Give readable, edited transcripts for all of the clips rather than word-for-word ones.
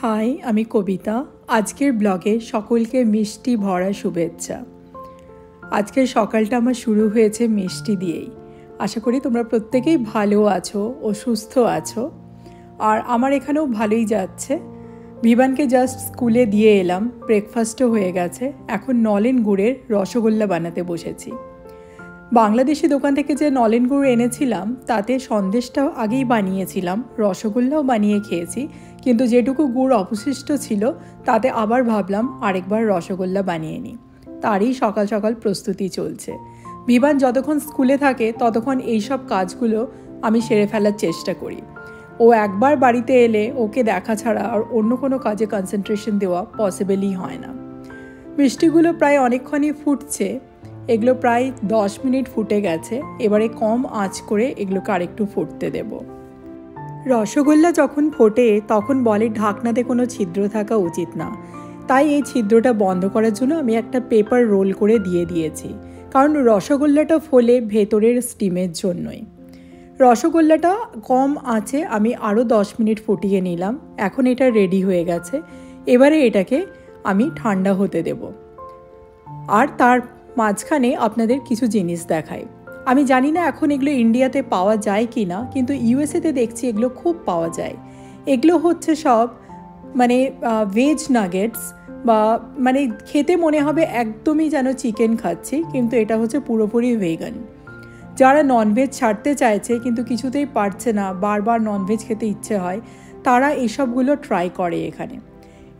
High, আমি কবিতা। আজকের ব্লগে সকলকে মিষ্টি ভরা শুভেচ্ছা। আজকের সকালটা আমার শুরু হয়েছে মিষ্টি দিয়েই। আশা করি তোমরা প্রত্যেকেই ভালো আছো ও সুস্থ আছো। আর আমার এখানেও ভালোই যাচ্ছে। বিভানকে জাস্ট স্কুলে দিয়ে এলাম, ব্রেকফাস্টও হয়ে গেছে। এখন নলেন গুড়ের রসগোল্লা বানাতে বসেছি। বাংলাদেশি দোকান থেকে যে নলেন গুড় এনেছিলাম তাতে সন্দেশটাও আগেই বানিয়েছিলাম, রসগোল্লাও বানিয়ে খেয়েছি, কিন্তু যেটুকু গুড় অবশিষ্ট ছিল তাতে আবার ভাবলাম আরেকবার রসগোল্লা বানিয়ে নিই। তারই সকাল সকাল প্রস্তুতি চলছে। বিভান যতক্ষণ স্কুলে থাকে ততক্ষণ এইসব কাজগুলো আমি সেরে ফেলার চেষ্টা করি। ও একবার বাড়িতে এলে ওকে দেখা ছাড়া আর অন্য কোনো কাজে কনসেন্ট্রেশন দেওয়া পসিবলই হয় না। মিষ্টিগুলো প্রায় অনেকক্ষণই ফুটছে। এগুলো প্রায় 10 মিনিট ফুটে গেছে। এবারে কম আঁচ করে এগুলোকে আরেকটু ফুটতে দেব। রসগোল্লা যখন ফোটে তখন বলে ঢাকনাতে কোনো ছিদ্র থাকা উচিত না, তাই এই ছিদ্রটা বন্ধ করার জন্য আমি একটা পেপার রোল করে দিয়ে দিয়েছি, কারণ রসগোল্লাটা ফোলে ভেতরের স্টিমের জন্যই। রসগোল্লাটা কম আঁচে আমি আরও 10 মিনিট ফুটিয়ে নিলাম। এখন এটা রেডি হয়ে গেছে। এবারে এটাকে আমি ঠান্ডা হতে দেব। আর তার মাঝখানে আপনাদের কিছু জিনিস দেখাই। আমি জানি না এখন এগুলো ইন্ডিয়াতে পাওয়া যায় কি না, কিন্তু ইউএসএতে দেখছি এগুলো খুব পাওয়া যায়। এগুলো হচ্ছে সব ভেজ নাগেটস, বা খেতে মনে হবে একদমই যেন চিকেন খাচ্ছি, কিন্তু এটা হচ্ছে পুরোপুরি ভেগান। যারা ননভেজ ছাড়তে চাইছে কিন্তু কিছুতেই পারছে না, বারবার ননভেজ খেতে ইচ্ছে হয়, তারা এসবগুলো ট্রাই করে এখানে।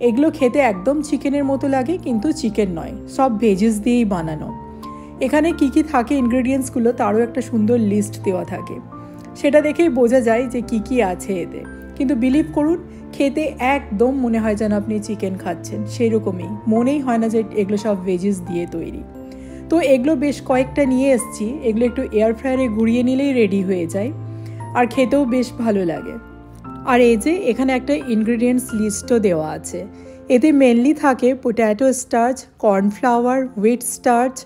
এগুলো খেতে একদম চিকেনের মতো লাগে, কিন্তু চিকেন নয়, সব ভেজেস দিয়েই বানানো। এখানে কি কি থাকে ইনগ্রেডিয়েন্টসগুলো তারও একটা সুন্দর লিস্ট দেওয়া থাকে, সেটা দেখেই বোঝা যায় যে কি কি আছে এতে। কিন্তু বিলিভ করুন, খেতে একদম মনে হয় যেন আপনি চিকেন খাচ্ছেন, সেই রকমই মনেই হয় না যে এগুলো সব ভেজেস দিয়ে তৈরি। তো এগুলো বেশ কয়েকটা নিয়ে এসেছি। এগুলো একটু এয়ার ফ্রায়ারে ঘুরিয়ে নিলেই রেডি হয়ে যায়, আর খেতেও বেশ ভালো লাগে। আর এই যে এখানে একটা ইনগ্রেডিয়েন্টস লিস্টও দেওয়া আছে। এতে মেনলি থাকে potato starch, cornflour, wheat starch,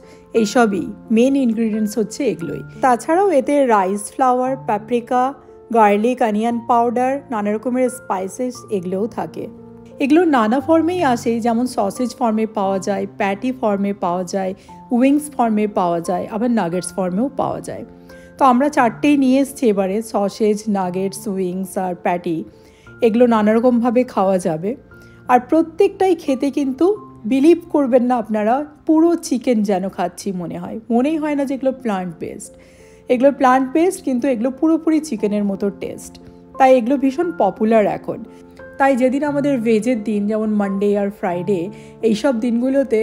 এইসবই মেন ইনগ্রেডিয়েন্টস হচ্ছে এগুলোই। তাছাড়াও এতে rice flower, paprika, garlic, onion powder, নানা রকমের স্পাইসেস এগুলোও থাকে। এগুলো নানা ফর্মেই আসে, যেমন সসেজ ফর্মে পাওয়া যায়, প্যাটি ফর্মে পাওয়া যায়, উইংস ফর্মে পাওয়া যায়, আবার নাগেটস ফর্মেও পাওয়া যায়। তো আমরা চারটেই নিয়ে এসছি এবারে, সসেজ, নাগেটস, উইংস আর প্যাটি। এগুলো নানা রকমভাবে খাওয়া যাবে। আর প্রত্যেকটাই খেতে কিন্তু বিলিভ করবেন না আপনারা, পুরো চিকেন যেন খাচ্ছি মনেই হয় না যে এগুলো প্লান্ট বেসড। এগুলো প্লান্ট বেসড, কিন্তু এগুলো পুরোপুরি চিকেনের মতো টেস্ট। তাই এগুলো ভীষণ পপুলার এখন। তাই যেদিন আমাদের ভেজের দিন, যেমন মানডে আর ফ্রাইডে, এইসব দিনগুলোতে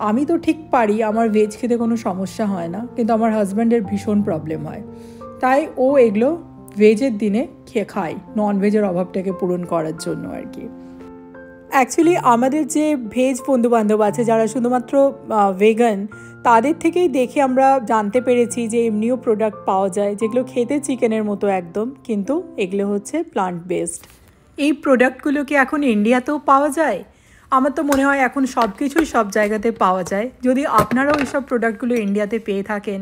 আমি তো ঠিক পারি, আমার ভেজ খেতে কোনো সমস্যা হয় না, কিন্তু আমার হাজব্যান্ডের ভীষণ প্রবলেম হয়। তাই ও এগুলো ভেজের দিনে খায়, নন ভেজের অভাবটাকে পূরণ করার জন্য আর কি। অ্যাকচুয়ালি আমাদের যে ভেজ বন্ধুবান্ধব আছে যারা শুধুমাত্র ভেগান, তাদের থেকেই দেখে আমরা জানতে পেরেছি যে এমনিও প্রোডাক্ট পাওয়া যায় যেগুলো খেতে চিকেনের মতো একদম, কিন্তু এগুলো হচ্ছে প্লান্ট বেসড। এই প্রোডাক্টগুলো কি এখন ইন্ডিয়াতেও পাওয়া যায়? আমার তো মনে হয় এখন সব কিছুই সব জায়গাতে পাওয়া যায়। যদি আপনারাও এইসব প্রোডাক্টগুলো ইন্ডিয়াতে পেয়ে থাকেন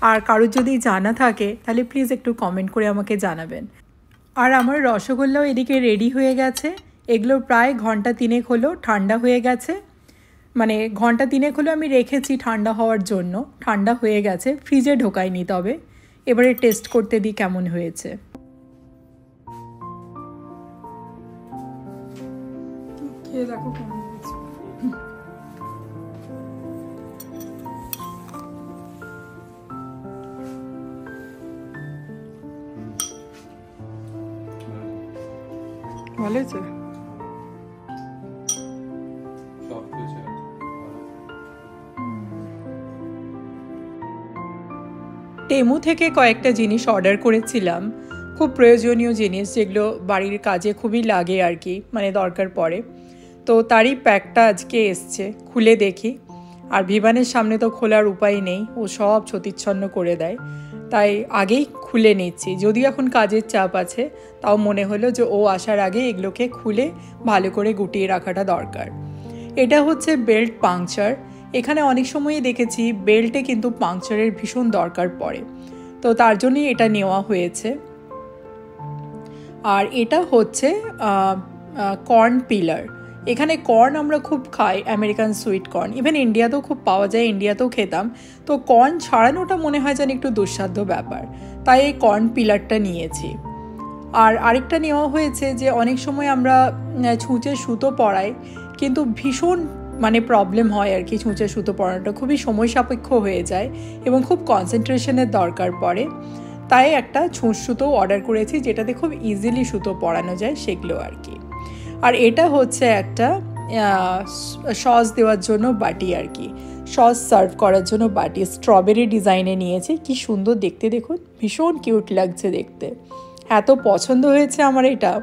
আর কারোর যদি জানা থাকে, তাহলে প্লিজ একটু কমেন্ট করে আমাকে জানাবেন। আর আমার রসগোল্লাও এদিকে রেডি হয়ে গেছে। এগুলো প্রায় ঘন্টা 3 হলো ঠান্ডা হয়ে গেছে। ঘন্টা 3 হলো আমি রেখেছি ঠান্ডা হওয়ার জন্য। ঠান্ডা হয়ে গেছে, ফ্রিজে ঢোকাইনি। তবে এবারে টেস্ট করতে দিই কেমন হয়েছে। খেয়ে দেখো কেমন হয়েছে। ভালো হয়েছে। টেমু থেকে কয়েকটা জিনিস অর্ডার করেছিলাম, খুব প্রয়োজনীয় জিনিস, যেগুলো বাড়ির কাজে খুবই লাগে আর কি, দরকার পড়ে। তো তারই প্যাকটা আজকে এসছে, খুলে দেখি। আর বিমানের সামনে তো খোলার উপায় নেই, ও সব ছতিচ্ছন্ন করে দেয়, তাই আগেই খুলে নিচ্ছি। যদিও এখন কাজের চাপ আছে, তাও মনে হলো যে ও আসার আগে এগুলোকে খুলে ভালো করে গুটিয়ে রাখাটা দরকার। এটা হচ্ছে বেল্ট পাংচার। এখানে অনেক সময়ই দেখেছি বেল্টে কিন্তু পাংচারের ভীষণ দরকার পড়ে, তো তার জন্যই এটা নেওয়া হয়েছে। আর এটা হচ্ছে কর্ন পিলার। এখানে কর্ন আমরা খুব খাই, আমেরিকান সুইট কর্ন, ইভেন ইন্ডিয়াতেও খুব পাওয়া যায়, ইন্ডিয়াতেও খেতাম। তো কর্ন ছাড়ানোটা মনে হয় যেন একটু দুঃসাধ্য ব্যাপার, তাই এই কর্ন পিলারটা নিয়েছি। আর আরেকটা নেওয়া হয়েছে যে অনেক সময় আমরা ছুঁচে সুতো পরাই, কিন্তু ভীষণ প্রবলেম হয় আর কি। ছুঁচে সুতো পরানোটা খুবই সময় সাপেক্ষ হয়ে যায় এবং খুব কনসেন্ট্রেশনের দরকার পড়ে, তাই একটা ছুঁচ সুতো অর্ডার করেছি যেটাতে খুব ইজিলি সুতো পরানো যায়, সেগুলো আর কি। আর এটা হচ্ছে একটা সস দেওয়ার জন্য বাটি আর কি, সস সার্ভ করার জন্য বাটি, স্ট্রবেরি ডিজাইনে নিয়েছি। কি সুন্দর দেখতে, দেখুন, ভীষণ কিউট লাগছে দেখতে, এত পছন্দ হয়েছে আমার এটা।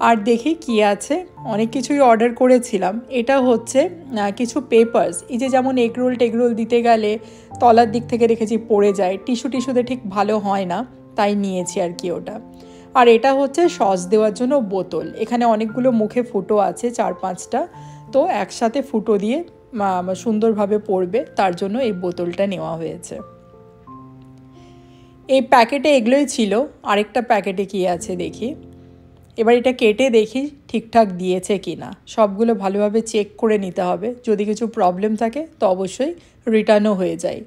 আর দেখি কি আছে, অনেক কিছুই অর্ডার করেছিলাম। এটা হচ্ছে কিছু পেপারস, এই যে যেমন এগরোল দিতে গেলে তলার দিক থেকে রেখেছি পড়ে যায়, টিস্যুতে ঠিক ভালো হয় না, তাই নিয়েছি আর কি ওটা। আর এটা হচ্ছে সস দেওয়ার জন্য বোতল, এখানে অনেকগুলো মুখে ফুটো আছে, 4-5টা, তো একসাথে ফুটো দিয়ে সুন্দরভাবে পড়বে, তার জন্য এই বোতলটা নেওয়া হয়েছে। এই প্যাকেটে এগুলোই ছিল, আরেকটা প্যাকেটে কি আছে দেখি। এবার এটা কেটে দেখি ঠিকঠাক দিয়েছে কি না, সবগুলো ভালোভাবে চেক করে নিতে হবে, যদি কিছু প্রবলেম থাকে তো অবশ্যই রিটার্নও হয়ে যায়।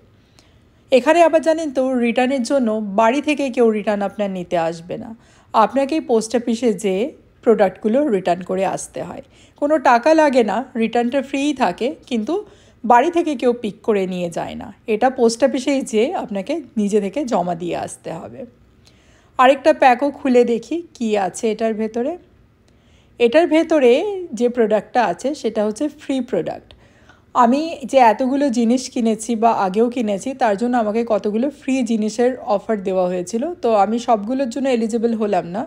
এখানে আবার জানেন তো, রিটার্নের জন্য বাড়ি থেকে কেউ রিটার্ন আপনার নিতে আসবে না, আপনাকেই পোস্ট অফিসে যেয়ে প্রোডাক্টগুলো রিটার্ন করে আসতে হয়। কোনো টাকা লাগে না, রিটার্নটা ফ্রিই থাকে, কিন্তু বাড়ি থেকে কেউ পিক করে নিয়ে যায় না, এটা পোস্ট অফিসেই যেয়ে আপনাকে নিজে থেকে জমা দিয়ে আসতে হবে। আরেকটা প্যাকও খুলে দেখি কি আছে এটার ভেতরে। এটার ভেতরে যে প্রোডাক্টটা আছে সেটা হচ্ছে ফ্রি প্রোডাক্ট। আমি যে এতগুলো জিনিস কিনেছি বা আগেও কিনেছি, তার জন্য আমাকে কতগুলো ফ্রি জিনিসের অফার দেওয়া হয়েছিল, তো আমি সবগুলোর জন্য এলিজিবল হলাম না,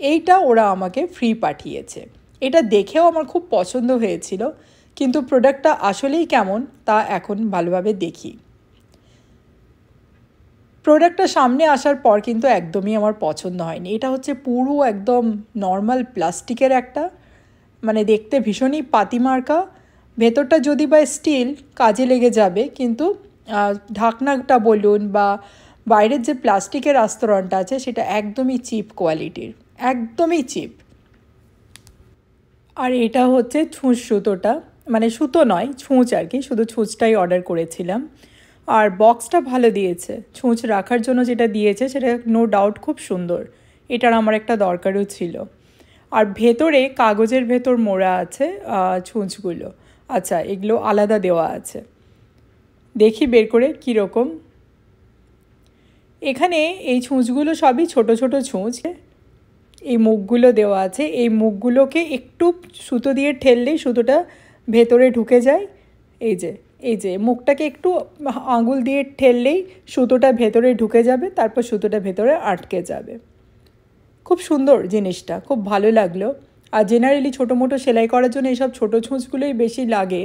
এইটা ওরা আমাকে ফ্রি পাঠিয়েছে। এটা দেখেও আমার খুব পছন্দ হয়েছিল, কিন্তু প্রোডাক্টটা আসলেই কেমন তা এখন ভালোভাবে দেখি। প্রোডাক্টটা সামনে আসার পর কিন্তু একদমই আমার পছন্দ হয়নি। এটা হচ্ছে পুরো একদম নর্মাল প্লাস্টিকের একটা, দেখতে ভীষণই পাতিমার্কা, ভেতরটা যদি বা স্টিল কাজে লেগে যাবে, কিন্তু ঢাকনাটা বলুন বা বাইরের যে প্লাস্টিকের আস্তরণটা আছে সেটা একদমই চিপ কোয়ালিটির, একদমই চিপ। আর এটা হচ্ছে ছুঁচ সুতোটা, সুতো নয়, ছুঁচ আর কি, শুধু ছুঁচটাই অর্ডার করেছিলাম। আর বক্সটা ভালো দিয়েছে, ছুঁচ রাখার জন্য যেটা দিয়েছে সেটা নো ডাউট খুব সুন্দর, এটার আমার একটা দরকারও ছিল। আর ভেতরে কাগজের ভেতর মোড়া আছে ছুঁচগুলো, আচ্ছা এগুলো আলাদা দেওয়া আছে, দেখি বের করে কীরকম। এখানে এই ছুঁচগুলো সবই ছোট ছোট ছুঁচ, এই মুখগুলো দেওয়া আছে, এই মুখগুলোকে একটু সুতো দিয়ে ঠেললেই সুতোটা ভেতরে ঢুকে যায়। এই যে মুখটাকে একটু আঙুল দিয়ে ঠেললেই সুতোটা ভেতরে ঢুকে যাবে, তারপর সুতোটা ভেতরে আটকে যাবে। খুব সুন্দর জিনিসটা, খুব ভালো লাগলো। আর জেনারেলি ছোটো মোটো সেলাই করার জন্য এইসব ছোটো ছুঁচগুলোই বেশি লাগে,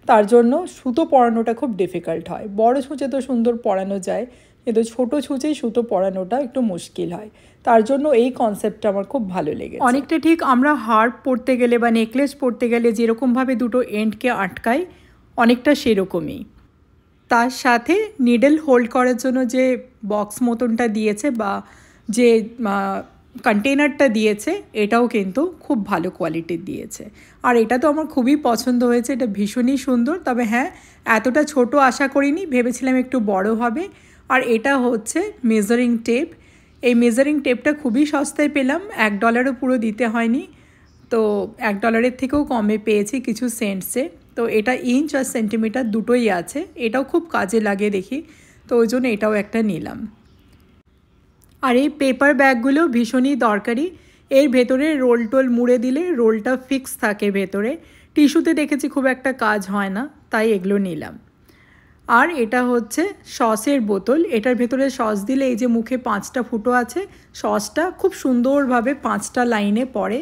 তার জন্য সুতো পরানোটা খুব ডিফিকাল্ট হয়। বড় ছুঁচে তো সুন্দর পরানো যায়, কিন্তু ছোটো ছুঁচেই সুতো পরানোটা একটু মুশকিল হয়, তার জন্য এই কনসেপ্টটা আমার খুব ভালো লেগেছে। অনেকটা ঠিক আমরা হার পরতে গেলে বা নেকলেস পরতে গেলে যেরকমভাবে দুটো এন্ডকে আটকাই, অনেকটা সেরকমই। তার সাথে নিডল হোল্ড করার জন্য যে বক্স মতনটা দিয়েছে বা যে কন্টেনারটা দিয়েছে, এটাও কিন্তু খুব ভালো কোয়ালিটির দিয়েছে। আর এটা তো আমার খুবই পছন্দ হয়েছে, এটা ভীষণই সুন্দর। তবে হ্যাঁ, এতটা ছোট আশা করিনি, ভেবেছিলাম একটু বড় হবে। আর এটা হচ্ছে মেজারিং টেপ, এই মেজারিং টেপটা খুবই সস্তায় পেলাম, $1 পুরো দিতে হয়নি, তো $1 থেকেও কমে পেয়েছি কিছু সেন্টসে। তো এটা ইঞ্চ আর সেন্টিমিটার দুটোই আছে, এটাও খুব কাজে লাগে দেখি, তো ওই জন্য এটাও একটা নিলাম। আর এই পেপার ব্যাগগুলো ভীষণই দরকারি, এর ভেতরে রোল টোল মুড়ে দিলে রোলটা ফিক্স থাকে ভেতরে, টিস্যুতে দেখেছি খুব একটা কাজ হয় না, তাই এগুলো নিলাম। আর এটা হচ্ছে সসের বোতল, এটার ভেতরে সস দিলে এই যে মুখে 5টা ফুটো আছে, সসটা খুব সুন্দরভাবে 5টা লাইনে পড়ে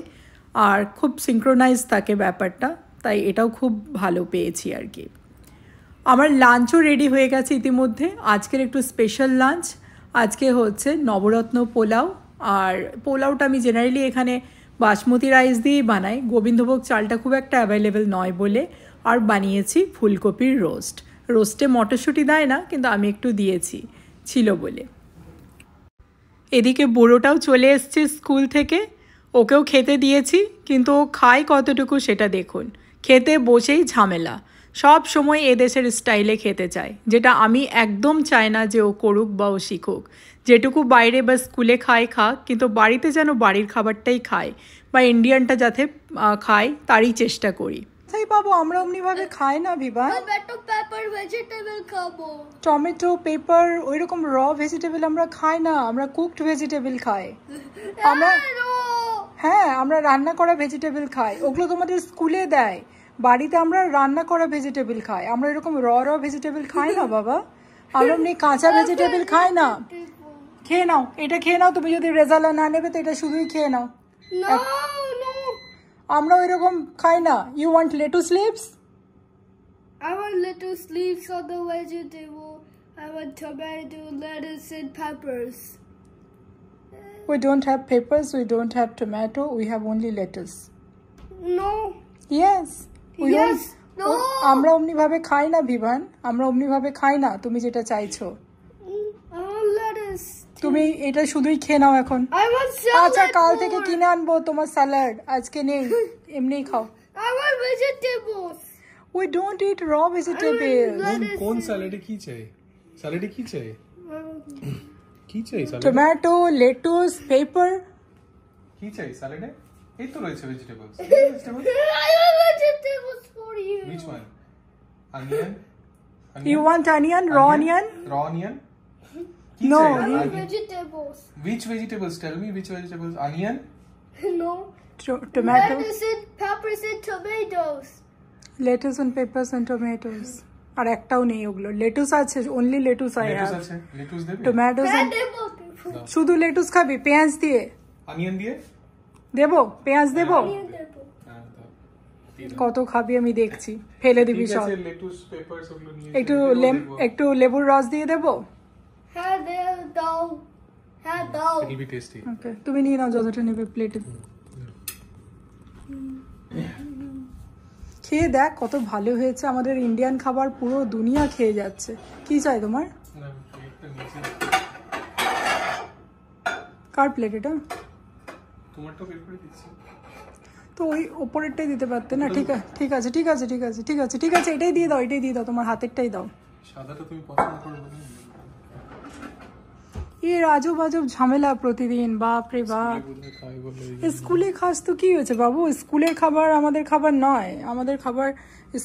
আর খুব সিঙ্ক্রোনাইজ থাকে ব্যাপারটা, তাই এটাও খুব ভালো পেয়েছি আর কি। আমার লাঞ্চও রেডি হয়ে গেছে ইতিমধ্যে, আজকের একটু স্পেশাল লাঞ্চ। আজকে হচ্ছে নবরত্ন পোলাও, আর পোলাওটা আমি জেনারেলি এখানে বাসমতি রাইস দিয়েই বানাই, গোবিন্দভোগ চালটা খুব একটা অ্যাভেলেবেল নয় বলে। আর বানিয়েছি ফুলকপির রোস্টে মটরশুঁটি দেয় না, কিন্তু আমি একটু দিয়েছি, ছিল বলে। এদিকে বুড়োটাও চলে এসছে স্কুল থেকে, ওকেও খেতে দিয়েছি, কিন্তু ও খায় কতটুকু সেটা দেখুন। খেতে বসেই ঝামেলা, সব সময় এদেশের স্টাইলে খেতে চায়, যেটা আমি একদম চাই না যে ও করুক বা ও শিখুক। যেটুকু বাইরে বা স্কুলে খায় খাক, কিন্তু বাড়িতে যেন বাড়ির খাবারটাই খায় বা ইন্ডিয়ানটা যাতে খায় তারই চেষ্টা করি। তাই বাবু, আমরা অমনিভাবে খাই না বিবান। টমেটো পেপার ভেজিটেবল খাবো। টমেটো পেপার ওই রকম র ভেজিটেবল আমরা খাই না, আমরা কুকড ভেজিটেবল খাই। আমরা হ্যাঁ, আমরা রান্না করা ভেজিটেবল খাই, ওগুলো তোমাদের স্কুলে দেয়। বাড়িতে আমরা রান্না করা ভেজিটেবল খাই, আমরা এরকম র ভেজিটেবল খাই না বাবা। আমরা এমনি কাঁচা ভেজিটেবল খাই না। খেয়ে নাও, এটা খেয়ে নাও, তুমি যদি রেজালা না নেবে তো এটা শুধুই খেয়ে নাও। আমরা ওই রকম খাই না। You want lettuce leaves? I want lettuce leaves on the vegetable. I want tomato, lettuce, and peppers. We don't have peppers, we don't have tomato, we have only lettuce. No. Yes. We Yes. don't, No. আমরা অমনি ভাবে খাই না বিভান, আমরা অমনি ভাবে খাই না তুমি যেটা চাইছো। I want lettuce. তুমি এটা শুধুই খেয়ে নাও এখন। I want salad. আচ্ছা, কাল থেকে more. কিনে আনবো তোমার স্যালাড, আজকে নেই, এমনিই খাও। I want vegetables. We don't eat raw vegetables. কোন স্যালাডে কি চাই? স্যালাডে কি চাই? কি চাই স্যালাডে? Tomato, lettuce, paper. কি চাই স্যালাডে? এই তো রয়েছে vegetables. I want vegetables for you. Which one? Onion? You want onion, raw onion? Raw onion? No. I want vegetables. Which vegetables? Tell me which vegetables. Onion? No. Tomato, Lettuce and peppers and tomatoes. lettuce and peppers and tomatoes. আর একটাও নেই ওগুলো। Lettuce আছে, only lettuce I lettuce have. আছে। Lettuce দেবে? Tomatoes and Vegetable. শুধু lettuce খাবি পেঁয়াজ দিয়ে? অনিয়ন দিয়ে? দেবো পেঁয়াজ দেবো? Vegetable. হ্যাঁ দাও। কত খাবি আমি দেখছি, ফেলে দিবি ঠিক সব। আছে, লেটুস পেপারস ওগুলো নিয়ে একটু লেবুর রস দিয়ে দেবো? Have dough. Have dough. It'll be tasty. ওকে, তুমি নিয়ে নাও যতটা নেবে প্লেটে। খেয়ে দেখ কত ভালো হয়েছে, আমাদের ইন্ডিয়ান খাবার পুরো দুনিয়া খেয়ে যাচ্ছে। কি চাই তোমার? না, একটা নিচে কার প্লেট এটা? তোমারটা বের করে দিচ্ছি। তো ওই ওপরেরটাই দিতে পারতে না? ঠিক আছে ঠিক আছে ঠিক আছে ঠিক আছে ঠিক আছে ঠিক আছে, এটাই দিয়ে দাও, এটাই দিয়ে দাও, তোমার হাতেরটাই দাও। সাদাটা তুমি পছন্দ করো না? এর আজব আজব ঝামেলা প্রতিদিন, বাপ রে বাপ। খাই বলে স্কুলে খাস তো কি হয়েছে বাবু, স্কুলের খাবার আমাদের খাবার নয়, আমাদের খাবার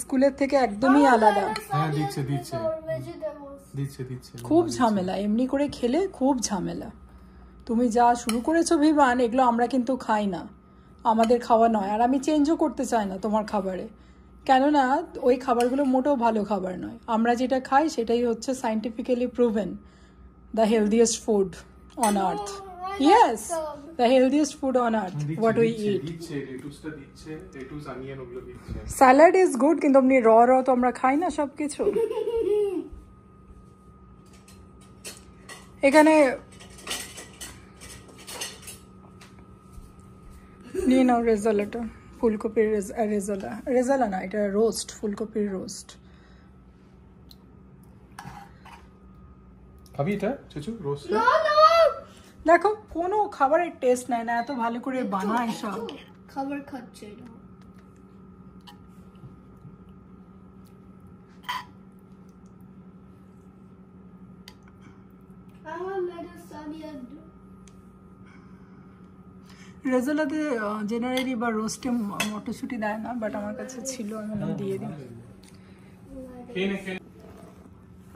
স্কুলের থেকে একদমই আলাদা। হ্যাঁ, দিচ্ছে Vegetables. দিচ্ছে। খুব ঝামেলা, এমনি করে খেলে খুব ঝামেলা। তুমি যা শুরু করেছো ভিভান, এগুলো আমরা কিন্তু খাই না, আমাদের খাওয়া নয়। আর আমি চেঞ্জও করতে চাই না তোমার খাবারে, কেননা ওই খাবারগুলো মোটেও ভালো খাবার নয়। আমরা যেটা খাই সেটাই হচ্ছে scientifically proven the healthiest food on earth. Yes, the healthiest food on earth, what we eat. লেটুসটা দিচ্ছে, লেটুস অনিয়ন ওগুলো দিচ্ছে। স্যালাড ইজ গুড, কিন্তু আপনি র তো আমরা খাই না সব কিছু। এখানে নিয়ে নাও রেজালাটা, ফুলকপির রেজালা না, এটা রোস্ট, ফুলকপির রোস্ট। খাবি এটা চুচু রোস্ট? No, no. দেখো কোনো খাবারের টেস্ট নাই না, এত ভালো করে বানায় সব। Cover cut channel. I want lettuce, onion. রেজালাতে জেনারেলি বা রোস্টে মটরশুঁটি দেয় না, বাট আমার কাছে ছিল, আমি দিয়ে দিই।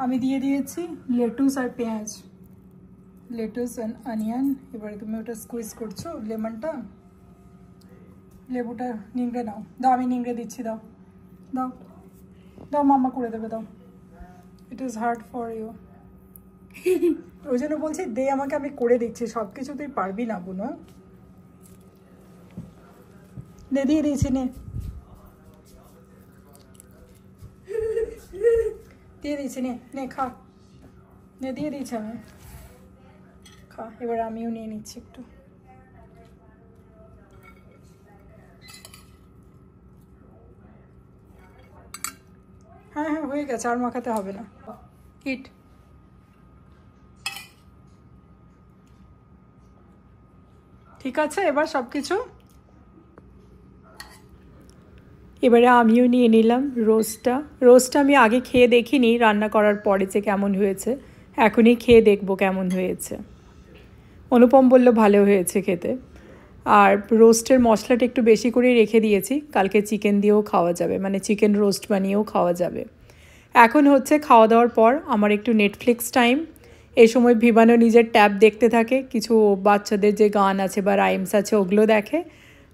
আমি দিয়ে দিয়েছি লেটুস আর পেঁয়াজ, লেটুস অ্যান্ড অনিয়ন। এবারে তুমি ওটা স্কুইজ করছো, লেমনটা, লেবুটা নিংড়ে নাও। দাও, আমি নিংড়ে দিচ্ছি, দাও দাও দাও, মাম্মা করে দেবে, দাও। It is hard for you. ওই জন্য বলছি দে আমাকে, আমি করে দিচ্ছি। সব কিছু তুই পারবি না বুনো। নে, দিয়ে দিয়েছি, নে দিয়ে দিয়েছি, নে নে খা, নে দিয়ে দিয়েছি আমি, খা। এবার আমিও নিয়ে নিচ্ছি একটু। হ্যাঁ হ্যাঁ, হয়ে গেছে, আর মাখাতে হবে না। ইট। ঠিক আছে এবার সব কিছু? এবারে আমিও নিয়ে নিলাম রোস্টটা আমি আগে খেয়ে দেখিনি রান্না করার পরে যে কেমন হয়েছে, এখনই খেয়ে দেখবো কেমন হয়েছে। অনুপম বলল ভালো হয়েছে খেতে। আর রোস্টের মশলাটা একটু বেশি করে রেখে দিয়েছি, কালকে চিকেন দিয়েও খাওয়া যাবে, মানে চিকেন রোস্ট বানিয়েও খাওয়া যাবে। এখন হচ্ছে খাওয়া দাওয়ার পর আমার একটু নেটফ্লিক্স টাইম। এই সময় ভিভানো নিজের ট্যাব দেখতে থাকে, কিছু বাচ্চাদের যে গান আছে বা রাইমস আছে ওগুলো দেখে,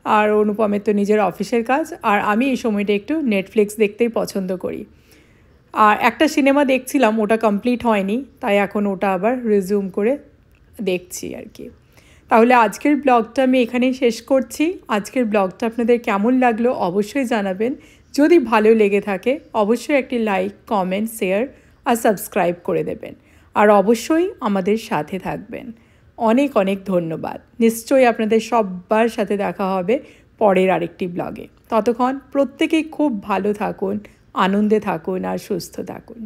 আর অনুপমের তো নিজের অফিসের কাজ। আর আমি এই সময়টা একটু নেটফ্লিক্স দেখতেই পছন্দ করি। আর একটা সিনেমা দেখছিলাম, ওটা কমপ্লিট হয়নি, তাই এখন ওটা আবার রিজিউম করে দেখছি আর কি। তাহলে আজকের ব্লগটা আমি এখানেই শেষ করছি। আজকের ব্লগটা আপনাদের কেমন লাগলো অবশ্যই জানাবেন। যদি ভালো লেগে থাকে অবশ্যই একটি লাইক, কমেন্ট, শেয়ার আর সাবস্ক্রাইব করে দেবেন। আর অবশ্যই আমাদের সাথে থাকবেন। অনেক অনেক ধন্যবাদ। নিশ্চয়ই আপনাদের সবার সাথে দেখা হবে পরের আরেকটি ব্লগে। ততক্ষণ প্রত্যেকেই খুব ভালো থাকুন, আনন্দে থাকুন আর সুস্থ থাকুন।